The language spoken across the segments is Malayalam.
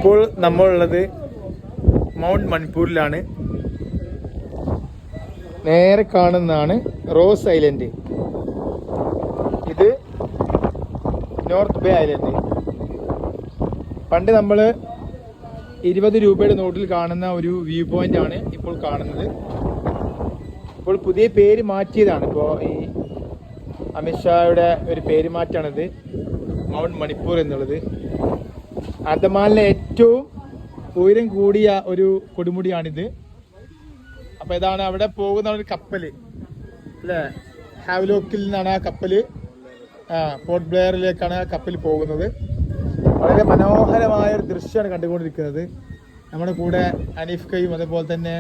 ഇപ്പോൾ നമ്മളുള്ളത് മൗണ്ട് മണിപ്പൂരിലാണ്. നേരെ കാണുന്നതാണ് റോസ് ഐലൻഡ്. ഇത് നോർത്ത് ബേ ഐലൻഡ്. പണ്ട് നമ്മൾ 20 രൂപയുടെ നോട്ടിൽ കാണുന്ന ഒരു വ്യൂ പോയിന്റ് ആണ് ഇപ്പോൾ കാണുന്നത്. ഇപ്പോൾ പുതിയ പേര് മാറ്റിയതാണ്. ഇപ്പോൾ ഈ അമിത്ഷായുടെ ഒരു പേര് മാറ്റാണിത്, മൗണ്ട് മണിപ്പൂർ എന്നുള്ളത്. ആൻഡമാനിലെ ഏറ്റവും ഉയരം കൂടിയ ഒരു കൊടുമുടിയാണിത്. അപ്പോൾ ഇതാണ് അവിടെ പോകുന്ന ഒരു കപ്പല് അല്ലേ, ഹാവ്ലോക്കിൽ നിന്നാണ് ആ കപ്പല്, പോർട്ട് ബ്ലെയറിലേക്കാണ് ആ കപ്പൽ പോകുന്നത്. വളരെ മനോഹരമായ ഒരു ദൃശ്യമാണ് കണ്ടുകൊണ്ടിരിക്കുന്നത്. നമ്മുടെ കൂടെ അനീഫ് കയും അതുപോലെ തന്നെ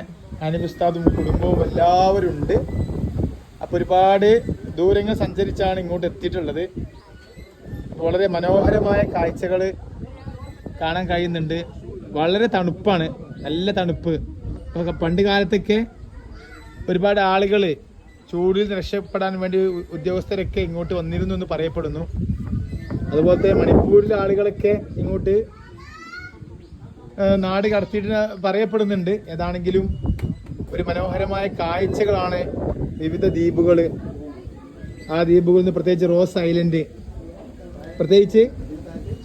അനീഫ് ഉസ്താദും കുടുംബവും എല്ലാവരും ഉണ്ട്. അപ്പോൾ ഒരുപാട് ദൂരങ്ങൾ സഞ്ചരിച്ചാണ് ഇങ്ങോട്ട് എത്തിയിട്ടുള്ളത്. വളരെ മനോഹരമായ കാഴ്ചകൾ കാണാൻ കഴിയുന്നുണ്ട്. വളരെ തണുപ്പാണ്, നല്ല തണുപ്പ്. പണ്ട് കാലത്തൊക്കെ ഒരുപാട് ആളുകൾ ചൂടിൽ രക്ഷപ്പെടാൻ വേണ്ടി ഉദ്യോഗസ്ഥരൊക്കെ ഇങ്ങോട്ട് വന്നിരുന്നു എന്ന് പറയപ്പെടുന്നു. അതുപോലത്തെ മണിപ്പൂരിലെ ആളുകളൊക്കെ ഇങ്ങോട്ട് നാട് കടത്തിയിട്ട് പറയപ്പെടുന്നുണ്ട്. ഏതാണെങ്കിലും ഒരു മനോഹരമായ കാഴ്ചകളാണ്. വിവിധ ദ്വീപുകൾ, ആ ദ്വീപുകളിൽ നിന്ന് പ്രത്യേകിച്ച് റോസ് ഐലൻഡ്, പ്രത്യേകിച്ച്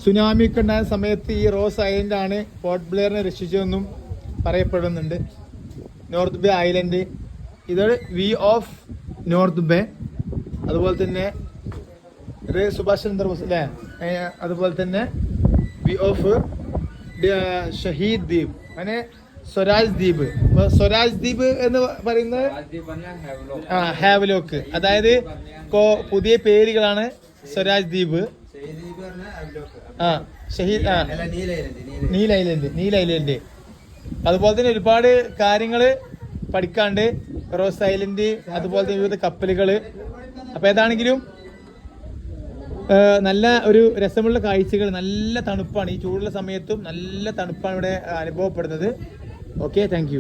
സുനാമി ഒക്കെ ഉണ്ടായ സമയത്ത് ഈ റോസ് ഐലൻഡാണ് പോർട്ട് ബ്ലെയറിനെ രക്ഷിച്ചതെന്നും പറയപ്പെടുന്നുണ്ട്. നോർത്ത് ബേ ഐലൻഡ്, ഇതൊരു വ്യൂ ഓഫ് നോർത്ത് ബേ. അതുപോലെ തന്നെ സുഭാഷ് ചന്ദ്രബോസ് അല്ലേ, അതുപോലെ തന്നെ വ്യൂ ഓഫ് ഷഹീദ് ദ്വീപ്, അങ്ങനെ സ്വരാജ് ദ്വീപ്. സ്വരാജ് ദ്വീപ് എന്ന് പറയുന്നത് ഹാവ്ലോക്ക്, അതായത് പുതിയ പേരുകളാണ്. സ്വരാജ് ദ്വീപ്, ഷഹീദ്, നീൽ ഐലൻഡ്. അതുപോലെ തന്നെ ഒരുപാട് കാര്യങ്ങൾ പഠിക്കാണ്ട്, റോസ് ഐലൻഡ്, അതുപോലെ തന്നെ വിവിധ കപ്പലുകൾ. അപ്പോൾ ഏതാണെങ്കിലും നല്ല ഒരു രസമുള്ള കാഴ്ചകൾ. നല്ല തണുപ്പാണ്, ഈ ചൂടുള്ള സമയത്തും നല്ല തണുപ്പാണ് ഇവിടെ അനുഭവപ്പെടുന്നത്. Okay, thank you.